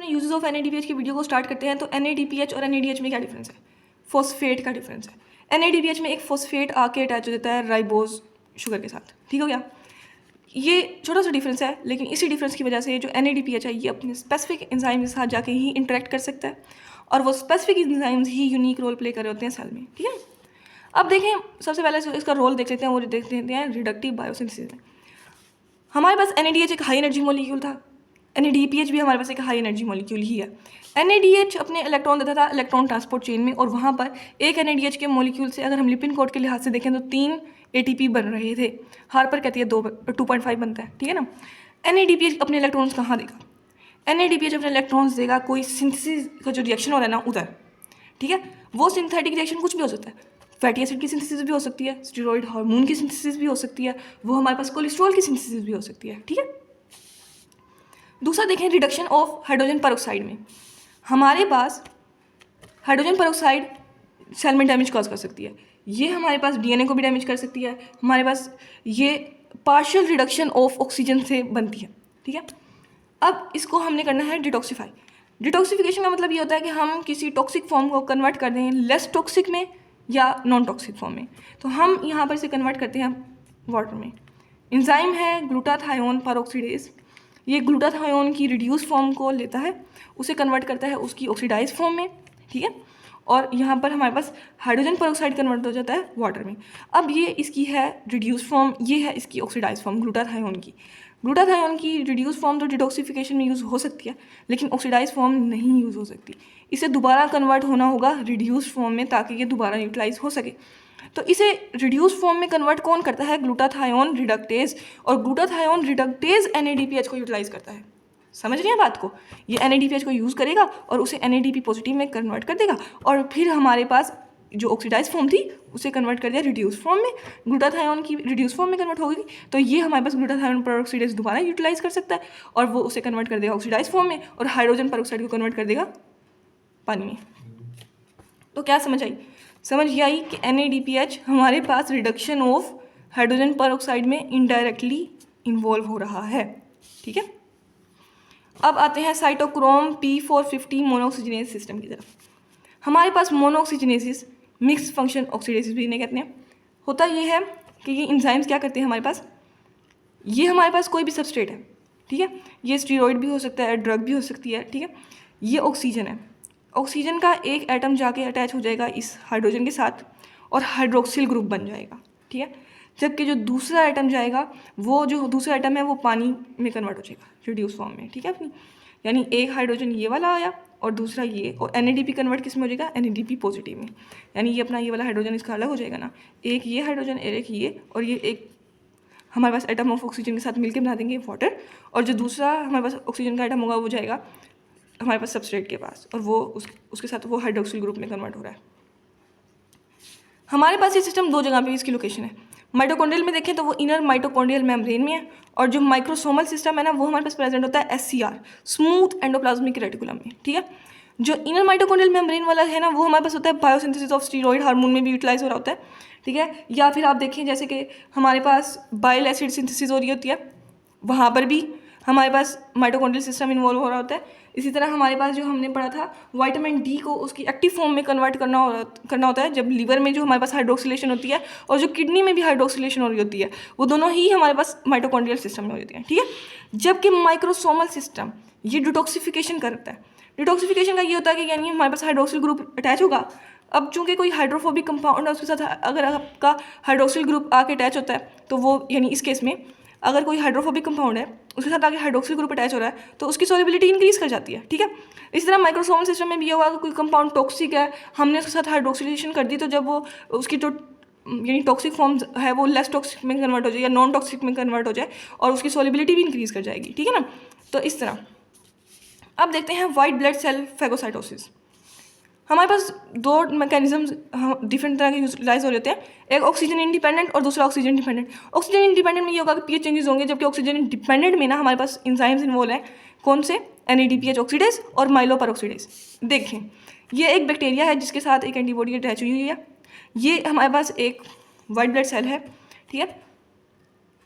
Uses of NADPH की video को start करते हैं तो NADPH और NADH में क्या डिफरेंस है? फॉस्फेट का डिफरेंस है। NADPH में एक फॉस्फेट आके अटैच हो जाता है राइबोज शुगर के साथ, ठीक हो गया। ये छोटा सा डिफरेंस है, लेकिन इसी डिफरेंस की वजह से जो NADPH है ये अपने स्पेसिफिक एंजाइम के साथ जाके ही इंटरेक्ट कर सकता है, और वो स्पेसिफिक एंजाइम्स ही यूनिक रोल प्ले कर रहे होते हैं सेल में, ठीक है। अब देखें, सबसे पहले इसका रोल देख लेते हैं, वो देख लेते हैं रिडक्टिव बायोसिंथेसिस में। हमारे पास NADH एक हाई एनर्जी मॉलिक्यूल था, NADPH भी हमारे पास एक हाई एनर्जी मॉलिक्यूल ही है। NADH अपने इलेक्ट्रॉन देता था इलेक्ट्रॉन ट्रांसपोर्ट चेन में, और वहाँ पर एक NADH के मॉलिक्यूल से अगर हम लिपिड कोड के लिहाज से देखें तो 3 ATP बन रहे थे। हार्पर कहती है 2.5 बनता है, ठीक है ना। NADPH अपने इलेक्ट्रॉन्स कहाँ देगा? NADPH अपने इलेक्ट्रॉन्स देगा कोई सिंथेसिस का जो रिएक्शन हो रहा है ना उधर, ठीक है। वो सिंथेटिक रिएक्शन कुछ भी हो सकता है, फैटी एसिड की सिंथेसिस भी हो सकती है, स्टेरॉइड हार्मोन की सिंथेसिस भी हो सकती है, वो हमारे पास कोलेस्ट्रॉल की सिंथेसिस भी हो सकती है, ठीक है। दूसरा देखें रिडक्शन ऑफ हाइड्रोजन पेरोक्साइड में। हमारे पास हाइड्रोजन पेरोक्साइड सेल में डैमेज कॉज कर सकती है, ये हमारे पास DNA को भी डैमेज कर सकती है, हमारे पास ये पार्शियल रिडक्शन ऑफ ऑक्सीजन से बनती है, ठीक है। अब इसको हमने करना है डिटॉक्सीफाई। डिटॉक्सिफिकेशन का मतलब ये होता है कि हम किसी टॉक्सिक फॉर्म को कन्वर्ट कर दें लेस टॉक्सिक में या नॉन टॉक्सिक फॉर्म में। तो हम यहाँ पर इसे कन्वर्ट करते हैं वाटर में। एंजाइम है ग्लूटाथायोन पेरोक्सीडेज, ये ग्लूटाथायोन की रिड्यूस फॉर्म को लेता है, उसे कन्वर्ट करता है उसकी ऑक्सीडाइज फॉर्म में, ठीक है। और यहाँ पर हमारे पास हाइड्रोजन पेरोक्साइड कन्वर्ट हो जाता है वाटर में। अब ये इसकी है रिड्यूस फॉर्म, ये है इसकी ऑक्सीडाइज फॉर्म ग्लूटाथायोन की। ग्लूटाथायोन की रिड्यूस फॉर्म तो डिटॉक्सिफिकेशन में यूज़ हो सकती है, लेकिन ऑक्सीडाइज फॉर्म नहीं यूज़ हो सकती। इसे दोबारा कन्वर्ट होना होगा रिड्यूस फॉर्म में ताकि ये दोबारा यूटिलाइज हो सके। तो इसे रिड्यूस फॉर्म में कन्वर्ट कौन करता है? ग्लूटाथायोन रिडक्टेज, और ग्लूटाथायोन रिडक्टेज NADPH को यूटिलाइज करता है। समझ रहे हैं बात को? ये NADPH को यूज़ करेगा और उसे NADP पॉजिटिव में कन्वर्ट कर देगा, और फिर हमारे पास जो ऑक्सीडाइज फॉर्म थी उसे कन्वर्ट कर दिया रिड्यूस फॉर्म में, ग्लूटाथायोन की रिड्यूस फॉर्म में कन्वर्ट होगी। तो ये हमारे पास ग्लूटाथायोन पेरोक्साइडेज दोबारा यूटिलाइज कर सकता है, और वो उसे कन्वर्ट कर देगा ऑक्सीडाइज फॉर्म में, और हाइड्रोजन पेरोक्साइड को कन्वर्ट कर देगा पानी में। तो क्या समझ आई? समझ ये आई कि NADPH हमारे पास रिडक्शन ऑफ हाइड्रोजन पेरोक्साइड में इनडायरेक्टली इन्वॉल्व हो रहा है, ठीक है। अब आते हैं साइटोक्रोम P450 मोनोऑक्सीजिनेज सिस्टम की तरफ। हमारे पास मोनोऑक्सीजिनेसिस मिक्स फंक्शन ऑक्सीडेसिस भी इन्हें कहते हैं। होता ये है कि ये एंजाइम्स क्या करते हैं हमारे पास, ये हमारे पास कोई भी सबस्ट्रेट है, ठीक है, ये स्टेरॉइड भी हो सकता है, ड्रग भी हो सकती है, ठीक है। ये ऑक्सीजन है, ऑक्सीजन का एक एटम जाके अटैच हो जाएगा इस हाइड्रोजन के साथ और हाइड्रोक्सिल ग्रुप बन जाएगा, ठीक है। जबकि जो दूसरा एटम जाएगा, वो जो दूसरा एटम है वो पानी में कन्वर्ट हो जाएगा रिड्यूस फॉर्म में, ठीक है अपनी। यानी एक हाइड्रोजन ये वाला आया और दूसरा ये, और NADP कन्वर्ट किस में हो जाएगा? NADP पॉजिटिव में। यानी ये अपना ये वाला हाइड्रोजन इसका अलग हो जाएगा ना, एक ये हाइड्रोजन एक ये, और ये एक हमारे पास एटम ऑफ ऑक्सीजन के साथ मिलकर बना देंगे वाटर, और जो दूसरा हमारे पास ऑक्सीजन का एटम होगा वो जाएगा हमारे पास सबस्ट्रेट के पास, और वो उसके साथ वो हाइड्रोक्सिल ग्रुप में कन्वर्ट हो रहा है। हमारे पास ये सिस्टम दो जगह पे इसकी लोकेशन है। माइटोकॉन्ड्रियल में देखें तो वो इनर माइटोकॉन्ड्रियल मेम्ब्रेन में है, और जो माइक्रोसोमल सिस्टम है ना वो हमारे पास प्रेजेंट होता है SCR स्मूथ एंडोप्लाज्मिक रेटिकुलम में, ठीक है। जो इनर माइटोकॉन्ड्रियल मेम्ब्रेन वाला है ना वो हमारे पास होता है बायोसिंथेसिस ऑफ स्टेरॉइड हार्मोन में भी यूटिलाइज हो रहा होता है, ठीक है। या फिर आप देखें जैसे कि हमारे पास बाइल एसिड सिंथेसिस हो रही होती है, वहाँ पर भी हमारे पास माइटोकॉन्ड्रियल सिस्टम इन्वॉल्व हो रहा होता है। इसी तरह हमारे पास जो हमने पढ़ा था विटामिन D को उसकी एक्टिव फॉर्म में कन्वर्ट करना होता है, जब लीवर में जो हमारे पास हाइड्रोक्सिलेशन होती है और जो किडनी में भी हाइड्रोक्सिलेशन हो रही होती है, वो दोनों ही हमारे पास माइटोकॉन्ड्रियल सिस्टम में होती है, ठीक है। जबकि माइक्रोसोमल सिस्टम ये डिटॉक्सिफिकेशन करता है। डिटॉक्सिफिकेशन का ये होता है कि यानी हमारे पास हाइड्रोक्सिल ग्रुप अटैच होगा। अब चूंकि कोई हाइड्रोफोबिक कंपाउंड है उसके साथ अगर आपका हाइड्रोक्सिल ग्रुप आके अटैच होता है तो वो, यानी इस केस में अगर कोई हाइड्रोफोबिक कंपाउंड है उसके साथ आगे हाइड्रोक्सिल ग्रुप अटैच हो रहा है तो उसकी सॉल्युबिलिटी इंक्रीज कर जाती है, ठीक है। इसी तरह माइक्रोसोमल सिस्टम में भी ये होगा कि कोई कंपाउंड टॉक्सिक है, हमने उसके साथ हाइड्रोक्सिलेशन कर दी, तो जब वो उसकी जो यानी टॉक्सिक फॉर्म है वो लेस टॉक्सिक में कन्वर्ट हो जाए या नॉन टॉक्सिक में कन्वर्ट हो जाए, और उसकी सॉल्युबिलिटी भी इंक्रीज कर जाएगी, ठीक है ना। तो इस तरह अब देखते हैं वाइट ब्लड सेल फेगोसाइटोसिस। हमारे पास दो मैकेनिज्म्स डिफरेंट तरह के यूटिलाइज हो जाते हैं, एक ऑक्सीजन इंडिपेंडेंट और दूसरा ऑक्सीजन डिपेंडेंट। ऑक्सीजन इंडिपेंडेंट में ये होगा कि pH चेंजेस होंगे, जबकि ऑक्सीजन डिपेंडेंट में ना हमारे पास एंजाइम्स इन्वॉल्व हैं, कौन से? NADPH ऑक्सीडेज और माइलोपेरोक्सीडेज। देखें ये एक बैक्टीरिया है जिसके साथ एक एंटीबॉडी अटैच हुई है, ये हमारे पास एक वाइट ब्लड सेल है, ठीक है।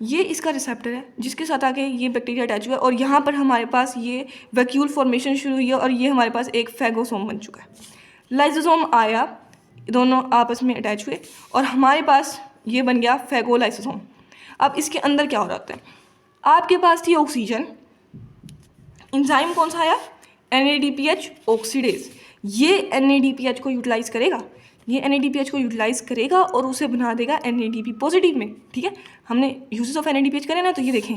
ये इसका रिसेप्टर है जिसके साथ आके ये बैक्टीरिया अटैच हुआ है और यहाँ पर हमारे पास ये वैक्यूल फॉर्मेशन शुरू हुई है और ये हमारे पास एक फैगोसोम बन चुका है। लाइसोसोम आया, दोनों आपस में अटैच हुए और हमारे पास ये बन गया फैगोलाइसोसोम। अब इसके अंदर क्या हो रहा होता है, आपके पास थी ऑक्सीजन, एंजाइम कौन सा आया, NADPH ऑक्सीडेज। ये NADPH को यूटिलाइज करेगा, ये NADPH को यूटिलाइज करेगा और उसे बना देगा NADP पॉजिटिव में। ठीक है, हमने यूजेस ऑफ NADPH करे ना, तो ये देखें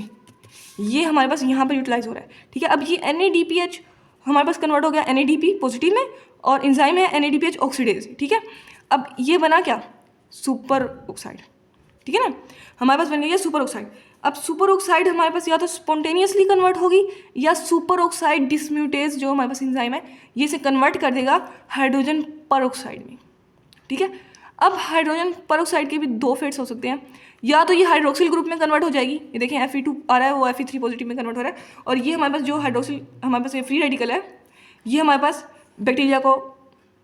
ये हमारे पास यहाँ पर यूटिलाइज हो रहा है। ठीक है, अब ये NADPH हमारे पास कन्वर्ट हो गया NADP पॉजिटिव में और एंजाइम है NADPH ऑक्सीडेज। ठीक है, अब ये बना क्या, सुपर ऑक्साइड। ठीक है ना, हमारे पास बन गई है सुपर ऑक्साइड। अब सुपर ऑक्साइड हमारे पास या तो स्पॉन्टेनियसली कन्वर्ट होगी या सुपर ऑक्साइड डिसम्यूटेज जो हमारे पास एंजाइम है ये इसे कन्वर्ट कर देगा हाइड्रोजन परऑक्साइड में। ठीक है, अब हाइड्रोजन परऑक्साइड के भी दो फेट्स हो सकते हैं, या तो ये हाइड्रोक्सिल ग्रुप में कन्वर्ट हो जाएगी, ये देखें Fe2 आ रहा है, वो Fe3 पॉजिटिव में कन्वर्ट हो रहा है, और ये हमारे पास जो हाइड्रोक्सिल हमारे पास ये फ्री रेडिकल है ये हमारे पास बैक्टीरिया को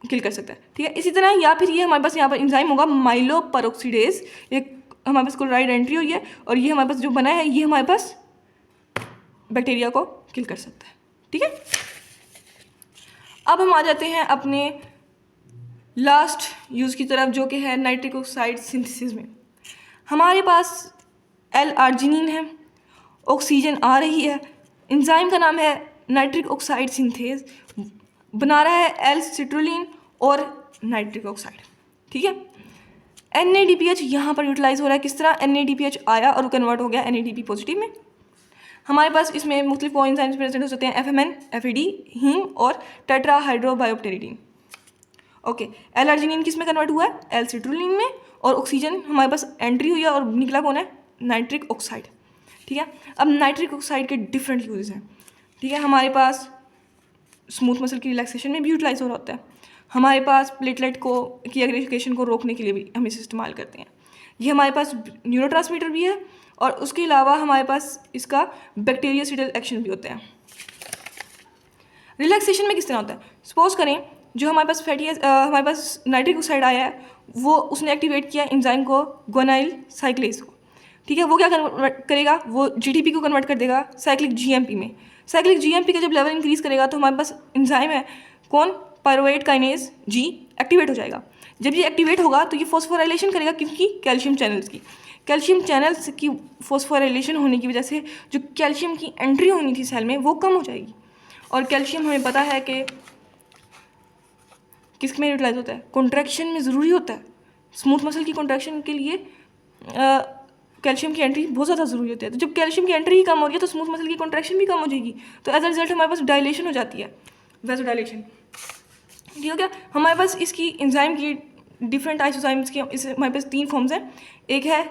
किल कर सकता है। ठीक है, इसी तरह या फिर ये हमारे पास यहाँ पर एंजाइम होगा माइलो परऑक्सीडेज, एक हमारे पास क्लोराइड एंट्री हुई है और ये हमारे पास जो बना है ये हमारे पास बैक्टीरिया को किल कर सकता है। ठीक है, अब हम आ जाते हैं अपने लास्ट यूज़ की तरफ जो कि है नाइट्रिक ऑक्साइड सिंथेसिस में। हमारे पास L-आर्जिनिन है, ऑक्सीजन आ रही है, एंजाइम का नाम है नाइट्रिक ऑक्साइड सिंथेज, बना रहा है L-सिट्रुलिन और नाइट्रिक ऑक्साइड। ठीक है, NADPH यहाँ पर यूटिलाइज हो रहा है, किस तरह, NADPH आया और कन्वर्ट हो गया NADP पॉजिटिव में। हमारे पास इसमें मुख्तलिफ कोएंजाइम्स प्रेजेंट हो सकते हैं, FMN, FAD, हीम और टेट्राहाइड्रोबायोप्टेरिडीन। ओके, L-आर्जिनिन किस में कन्वर्ट हुआ है, L-सिट्रुलिन में, और ऑक्सीजन हमारे पास एंट्री हुई है और निकला कौन है, नाइट्रिक ऑक्साइड। ठीक है, अब नाइट्रिक ऑक्साइड के डिफरेंट यूजेस हैं। ठीक है, हमारे पास स्मूथ मसल की रिलैक्सेशन में भी यूटिलाइज हो रहा होता है, हमारे पास प्लेटलेट को की एग्रीगेशन को रोकने के लिए भी हम इसे इस्तेमाल करते हैं। ये हमारे पास न्यूरोट्रांसमीटर भी है और उसके अलावा हमारे पास इसका बैक्टीरियासिडल एक्शन भी होता है। रिलैक्सेशन में किस तरह होता है, सपोज करें जो हमारे पास हमारे पास नाइट्रिक ऑक्साइड आया है वो उसने एक्टिवेट किया एंजाइम को गुआनिल साइक्लेज को। ठीक है, वो क्या करेगा, वो GTP को कन्वर्ट कर देगा साइक्लिक GMP में। साइक्लिक GMP का जब लेवल इंक्रीज करेगा तो हमारे पास एंजाइम है कौन, पायरुवेट काइनेज G एक्टिवेट हो जाएगा। जब ये एक्टिवेट होगा तो ये फॉस्फोराइलेशन करेगा, क्योंकि कैल्शियम चैनल्स की, कैल्शियम चैनल्स की फॉस्फोराइलेशन होने की वजह से जो कैल्शियम की एंट्री होनी थी सेल में वो कम हो जाएगी। और कैल्शियम हमें पता है कि किस में यूटिलाइज होता है, कॉन्ट्रैक्शन में ज़रूरी होता है। स्मूथ मसल की कॉन्ट्रैक्शन के लिए कैल्शियम की एंट्री बहुत ज़्यादा ज़रूरी होती है। तो जब कैल्शियम की एंट्री ही कम हो रही है तो स्मूथ मसल की कॉन्ट्रैक्शन भी कम हो जाएगी, तो एज अ रिजल्ट हमारे पास डायलेशन हो जाती है, वैसोडाइलेशन। ठीक हो गया, हमारे पास इसकी एंजाइम की डिफरेंट आइसोजाइम्स की हमारे पास 3 फॉर्म्स हैं। एक है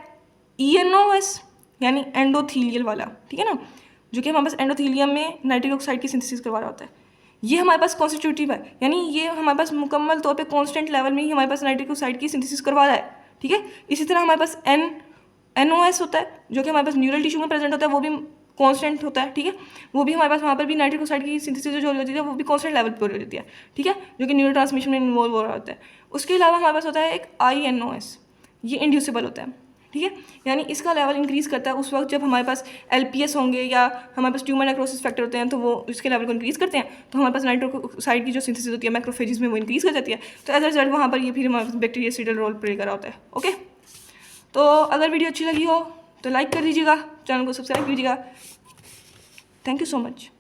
ENOS यानी एंडोथीलियल वाला, ठीक है ना, जो कि हमारे पास एंडोथीलियम में नाइट्रिक ऑक्साइड की सिंथेसिस करवा रहा होता है। ये हमारे पास कॉन्स्टिट्यूटिव है, यानी ये हमारे पास मुकम्मल तौर पे कांस्टेंट लेवल में ही हमारे पास नाइट्रिक ऑक्साइड की सिंथेसिस करवा रहा है। ठीक है, इसी तरह हमारे पास NOS होता है जो कि हमारे पास न्यूरल टिश्यू में प्रेजेंट होता है, वो भी कांस्टेंट होता है। ठीक है, वो भी हमारे पास वहाँ पर भी नाइट्रिक ऑक्साइड की सिंथेसिस जो हो जाती है वो भी कांस्टेंट लेवल पर हो जाती है। ठीक है, जो कि न्यूरो ट्रांसमिशन में इन्वॉल्व हो रहा होता है। उसके अलावा हमारे पास होता है एक INOS, ये इंड्यूसिबल होता है। ठीक है, यानी इसका लेवल इंक्रीज़ करता है उस वक्त जब हमारे पास LPS होंगे या हमारे पास ट्यूमर नेक्रोसिस फैक्टर होते हैं, तो वो इसके लेवल को इंक्रीज़ करते हैं, तो हमारे पास नाइट्रिक ऑक्साइड की जो सिंथेसिस होती है मैक्रोफेजेस में वो इंक्रीज़ कर जाती है। तो एज अ रिजल्ट वहाँ पर ये फिर हमारे पास बैक्टीरियासिडल रोल प्ले कर रहा होता है। ओके, तो अगर वीडियो अच्छी लगी हो तो लाइक कर दीजिएगा, चैनल को सब्सक्राइब कीजिएगा। Thank you so much.